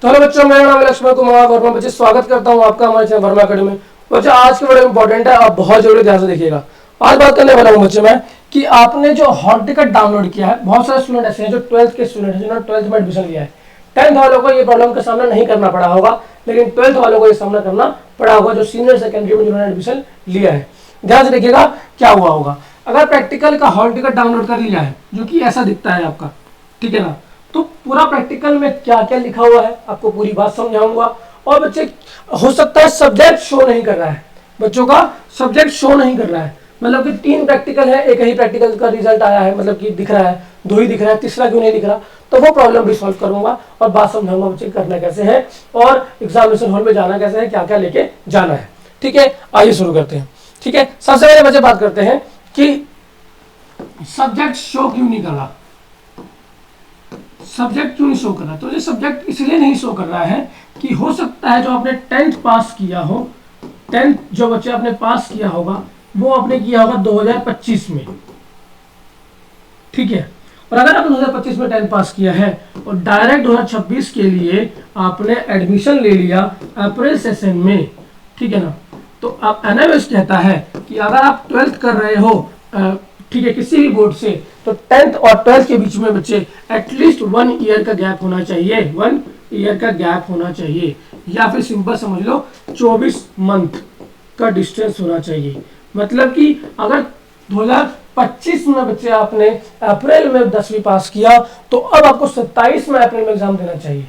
तो हेलो बच्चों, मेरा नाम है लक्ष्मण कुमार वर्मा। बच्चे स्वागत करता हूं आपका हमारे चैनल वर्मा अकेडमी में। बच्चे आज की वीडियो इंपॉर्टेंट है, आप बहुत जरूरी ध्यान से देखिएगा। आज बात करने वाला हूं बच्चे मैं कि आपने जो हॉल टिकट डाउनलोड किया है, बहुत सारे स्टूडेंट ऐसे हैं जो 12th के स्टूडेंट हैं जिन्होंने 12th में एडमिशन लिया है। 10th वालों को ये प्रॉब्लम का सामना नहीं करना पड़ा होगा, लेकिन 12th वालों को ये सामना करना पड़ा होगा जो सीनियर सेकेंडरी में जिन्होंने एडमिशन लिया है। ध्यान से देखिएगा क्या हुआ होगा। अगर प्रैक्टिकल का हॉल टिकट डाउनलोड कर लिया है जो कि ऐसा दिखता है आपका, ठीक है ना, तो पूरा प्रैक्टिकल में क्या क्या लिखा हुआ है आपको पूरी बात समझाऊंगा। और बच्चे हो सकता है सब्जेक्ट शो नहीं कर रहा है, बच्चों का सब्जेक्ट शो नहीं कर रहा है, मतलब कि 3 प्रैक्टिकल है, एक ही प्रैक्टिकल का रिजल्ट आया है, मतलब कि दिख रहा है, 2 ही दिख रहा है, तीसरा क्यों नहीं दिख रहा। तो वो प्रॉब्लम भी सॉल्व करूंगा और बात समझाऊंगा बच्चे करना कैसे है और एग्जामिनेशन हॉल में जाना कैसे है, क्या क्या लेके जाना है। ठीक है, आइए शुरू करते हैं। ठीक है, सबसे पहले बच्चे बात करते हैं कि सब्जेक्ट शो क्यों नहीं कर रहा, सब्जेक्ट क्यों नहीं शो कर रहा। तो ये सब्जेक्ट इसलिए नहीं शो कर रहा है कि हो सकता है जो आपने 10th पास किया हो, 10th जो बच्चे आपने पास किया होगा वो आपने किया होगा 2025 में, ठीक है। और अगर आपने 2025 में 10th पास किया है और डायरेक्ट 2026 के लिए आपने एडमिशन ले लिया अप्रैल सेशन में, ठीक है ना, तो आप एनएमएस कहता है कि अगर आप 12th कर रहे हो, ठीक है, किसी भी बोर्ड से, तो 10th और 12th के बीच में बच्चे एटलीस्ट 1 ईयर का गैप होना चाहिए, 1 ईयर का गैप होना चाहिए, या फिर सिंपल समझ लो 24 मंथ का डिस्टेंस होना चाहिए। मतलब कि अगर 2025 में बच्चे आपने अप्रैल में 10वीं पास किया तो अब आपको 27 में अप्रैल में एग्जाम देना चाहिए,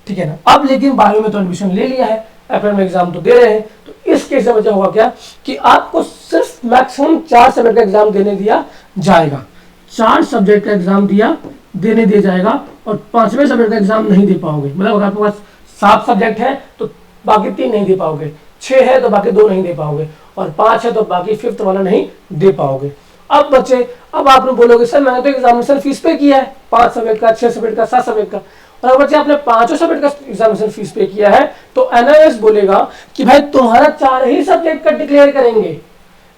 ठीक है ना। अब लेकिन 12वीं में तो एडमिशन ले लिया है, अप्रैल में एग्जाम तो दे रहे हैं, तो इस केस में बच्चा होगा क्या कि आपको सिर्फ मैक्सिमम 4 सब्जेक्ट का एग्जाम देने दिया जाएगा, 4 सब्जेक्ट का एग्जाम देने दिया जाएगा और 5वें सब्जेक्ट का एग्जाम नहीं दे पाओगे। मतलब अगर आपके पास 7 सब्जेक्ट है तो बाकी 3 नहीं दे पाओगे, 6 है तो बाकी 2 नहीं दे पाओगे, और 5 है तो बाकी 5th वाला नहीं दे पाओगे। अब बच्चे, अब आपने बोलोगे सर मैंने तो एग्जामिनेशन फीस पे किया है, 5 सब्जेक्ट का, 6 सब्जेक्ट का, 7 सब्जेक्ट का, और अगर बच्चे आपने 5 सब्जेक्ट का एग्जामिनेशन फीस पे किया है तो एनआईएस बोलेगा कि भाई तुम्हारा 4 ही सब्जेक्ट का डिक्लेयर करेंगे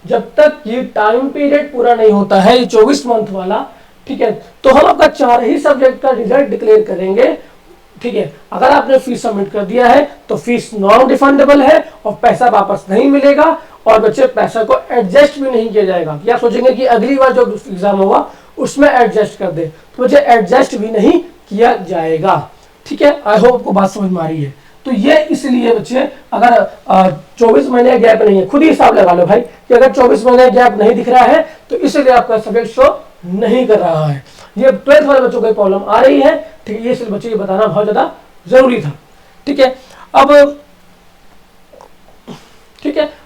जब तक ये टाइम पीरियड पूरा नहीं होता है, ये 24 मंथ वाला, ठीक है। तो हम आपका 4 ही सब्जेक्ट का रिजल्ट डिक्लेयर करेंगे, ठीक है। अगर आपने फीस सबमिट कर दिया है तो फीस नॉन रिफंडेबल है और पैसा वापस नहीं मिलेगा, और बच्चे पैसा को एडजस्ट भी नहीं किया जाएगा। या सोचेंगे कि अगली बार जो एग्जाम होगा उसमें एडजस्ट कर दे, तो बच्चे एडजस्ट भी नहीं किया जाएगा, ठीक है। आई होप आपको बात समझ में आ रही है। तो ये इसलिए बच्चे, अगर 24 महीने गैप नहीं है, खुद ही हिसाब लगा लो भाई कि अगर 24 महीने गैप नहीं दिख रहा है तो इसलिए आपका सब्जेक्ट शो नहीं कर रहा है। ये 12th वाले बच्चों को प्रॉब्लम आ रही है, ठीक है, ये इसलिए बच्चे ये बताना बहुत ज्यादा जरूरी था, ठीक है।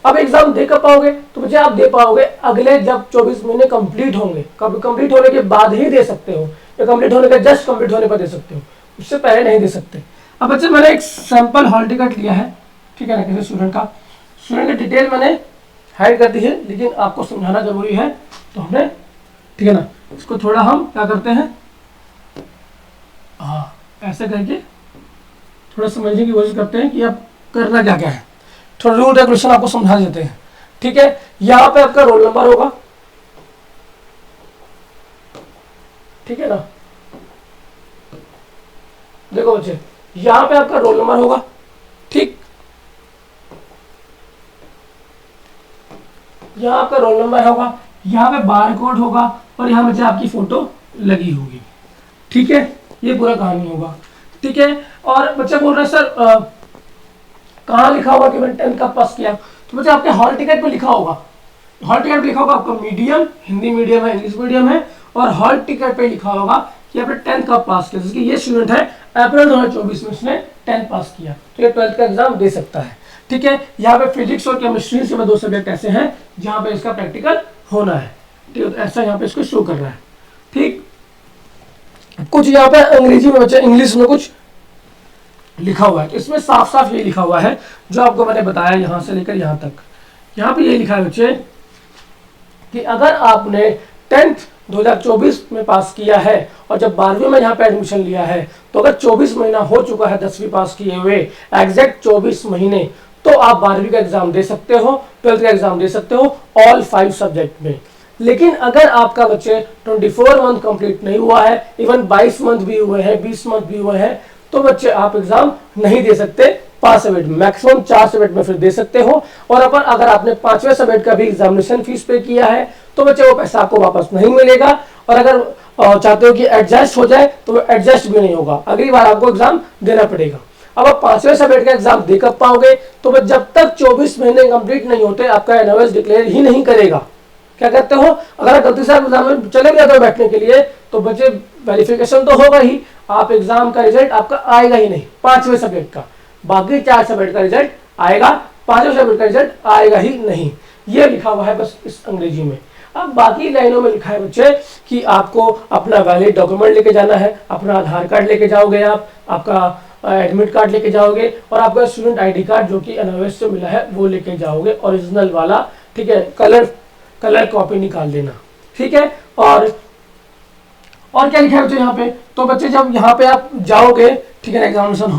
अब एग्जाम दे कर पाओगे तो बच्चे आप दे पाओगे अगले जब 24 महीने कंप्लीट होंगे, कब कंप्लीट होने के बाद ही दे सकते हो, या कंप्लीट होने के जस्ट कंप्लीट होने पर दे सकते हो, उससे पहले नहीं दे सकते। अब बच्चे मैंने एक सैंपल हॉल टिकट लिया है, ठीक है ना, किसी स्टूडेंट का, स्टूडेंट की डिटेल मैंने हाइड कर दी है, लेकिन आपको समझाना जरूरी है तो हमने, ठीक है ना, इसको थोड़ा हम क्या करते हैं, हाँ ऐसे करके थोड़ा समझने की कोशिश करते हैं कि अब करना क्या क्या है, थोड़ा रूल रेगुलेशन आपको समझा देते हैं, ठीक है। यहाँ पे आपका रोल नंबर होगा, ठीक है ना, देखो बच्चे यहाँ पे आपका रोल नंबर होगा, ठीक, यहाँ आपका रोल नंबर होगा, यहाँ पे बार कोड होगा और यहाँ बच्चे आपकी फोटो लगी होगी, ठीक है। ये पूरा कहानी होगा, ठीक है। और बच्चे बोल रहे हैं सर कहाँ लिखा होगा कि मैंने 10th का पास किया, तो बच्चे आपके हॉल टिकट पे लिखा होगा, हॉल टिकट पे लिखा होगा आपका मीडियम हिंदी मीडियम है, इंग्लिश मीडियम है, और हॉल टिकट पे लिखा होगा कि आपने 10th का पास किया। जैसे कि ये स्टूडेंट है अप्रैल 2024 में उसने 10th पास किया, तो ये 12th का एग्जाम दे सकता है, ठीक है। यहाँ पे फिजिक्स और केमिस्ट्री से 2 सब्जेक्ट ऐसे हैं जहाँ पे इसका प्रैक्टिकल होना है, ठीक है, ऐसा यहाँ पे इसको शो कर रहा है, ठीक। कुछ यहाँ पे अंग्रेजी में बच्चे, इंग्लिश में कुछ लिखा हुआ है, तो इसमें साफ साफ ये लिखा हुआ है जो आपको मैंने बताया यहाँ से लेकर यहाँ तक। यहाँ पे ये लिखा है बच्चे कि अगर आपने 10th 2024 में पास किया है और जब 12वीं में यहाँ पे एडमिशन लिया है, तो अगर 24 महीना हो चुका है 10वीं पास किए हुए, एग्जैक्ट 24 महीने, तो आप 12वीं का एग्जाम दे सकते हो, 12th का एग्जाम दे सकते हो ऑल 5 सब्जेक्ट में। लेकिन अगर आपका बच्चे 24 मंथ कंप्लीट नहीं हुआ है, इवन 22 मंथ भी हुए हैं, 20 मंथ भी हुए हैं, तो बच्चे आप एग्जाम नहीं दे सकते 5 सब्जेक्ट, मैक्सिमम 4 सब्जेक्ट में फिर दे सकते हो। और अगर आपने 5वें सब्जेक्ट का भी एग्जामिनेशन फीस पे किया है तो बच्चे वो पैसा आपको वापस नहीं मिलेगा। और अगर चाहते हो कि एडजस्ट हो जाए तो वो एडजस्ट भी नहीं होगा, अगली बार आपको एग्जाम देना पड़ेगा। अब आप 5वें सब्जेक्ट का एग्जाम दे कर पाओगे तो बस जब तक 24 महीने कंप्लीट नहीं होते आपका एनओएस डिक्लेयर ही नहीं करेगा। क्या कहते हो, अगर गलती से आप एग्जाम में चले गए तो बैठने के लिए तो बच्चे वेरिफिकेशन तो होगा ही, आप एग्जाम का रिजल्ट आपका आएगा ही नहीं 5वें सब्जेक्ट का, बाकी 4 सब्जेक्ट का रिजल्ट आएगा, 5वें सब्जेक्ट का रिजल्ट आएगा ही नहीं। ये लिखा हुआ है बस इस अंग्रेजी में। अब बाकी लाइनों में लिखा है बच्चे कि आपको अपना वैलिड डॉक्यूमेंट लेके जाना है, अपना आधार कार्ड लेके जाओगे आप, आपका एडमिट कार्ड लेके जाओगे और आपका स्टूडेंट आईडी कार्ड जो कि एनओएस से मिला है वो लेके जाओगे, ओरिजिनल वाला, ठीक है, कलर कॉपी निकाल देना, ठीक है। और क्या लिखा है बच्चे यहाँ पे, तो बच्चे जब यहाँ पे आप जाओगे, ठीक है, एग्जामिनेशन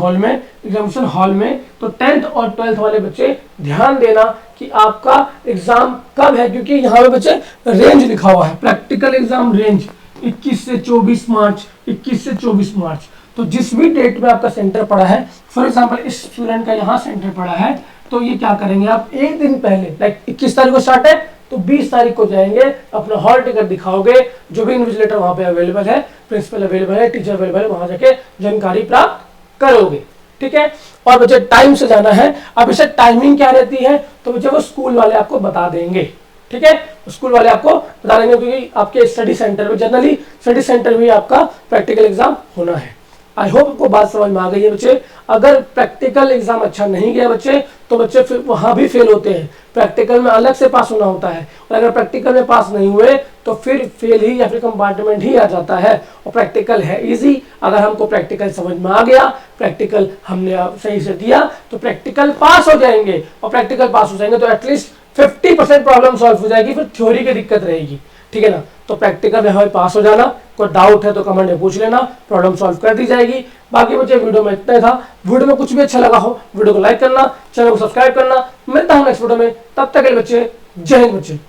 हॉल में तो 10th और 12th वाले बच्चे ध्यान देना कि आपका एग्जाम कब है, क्योंकि यहाँ पे बच्चे रेंज लिखा हुआ है, प्रैक्टिकल एग्जाम रेंज 21 से 24 मार्च, 21 से 24 मार्च। तो जिस भी डेट में आपका सेंटर पड़ा है, फॉर एग्जाम्पल इस स्टूडेंट का यहाँ सेंटर पड़ा है, तो ये क्या करेंगे आप एक दिन पहले, लाइक 21 तारीख को स्टार्ट है तो 20 तारीख को जाएंगे, अपना हॉल टिकट दिखाओगे, जो भी इन्विजिलेटर वहां पे अवेलेबल है, प्रिंसिपल अवेलेबल है, टीचर अवेलेबल है, वहां जाके जानकारी प्राप्त करोगे, ठीक है। और बच्चे टाइम से जाना है। अब इसे टाइमिंग क्या रहती है तो बच्चे वो स्कूल वाले आपको बता देंगे, ठीक है, स्कूल वाले आपको बता देंगे, क्योंकि आपके स्टडी सेंटर में, जनरली स्टडी सेंटर में आपका प्रैक्टिकल एग्जाम होना है। आई होप आपको बात समझ में आ गई है बच्चे। अगर प्रैक्टिकल एग्जाम अच्छा नहीं गया बच्चे तो बच्चे फिर वहां भी फेल होते हैं, प्रैक्टिकल में अलग से पास होना होता है, और अगर प्रैक्टिकल में पास नहीं हुए तो फिर फेल ही या फिर कंपार्टमेंट ही आ जाता है। और प्रैक्टिकल है इजी, अगर हमको प्रैक्टिकल समझ में आ गया, प्रैक्टिकल हमने सही से दिया तो प्रैक्टिकल पास हो जाएंगे, और प्रैक्टिकल पास हो जाएंगे तो एटलीस्ट 50% प्रॉब्लम सॉल्व हो जाएगी, फिर थ्योरी की दिक्कत रहेगी, ठीक है ना। तो प्रैक्टिकल में हमें पास हो जाना, कोई डाउट है तो कमेंट में पूछ लेना, प्रॉब्लम सॉल्व कर दी जाएगी। बाकी बच्चे वीडियो में इतना था, वीडियो में कुछ भी अच्छा लगा हो वीडियो को लाइक करना, चैनल को सब्सक्राइब करना। मिलता हूं नेक्स्ट वीडियो में, तब तक के लिए बच्चे जय हिंद बच्चे।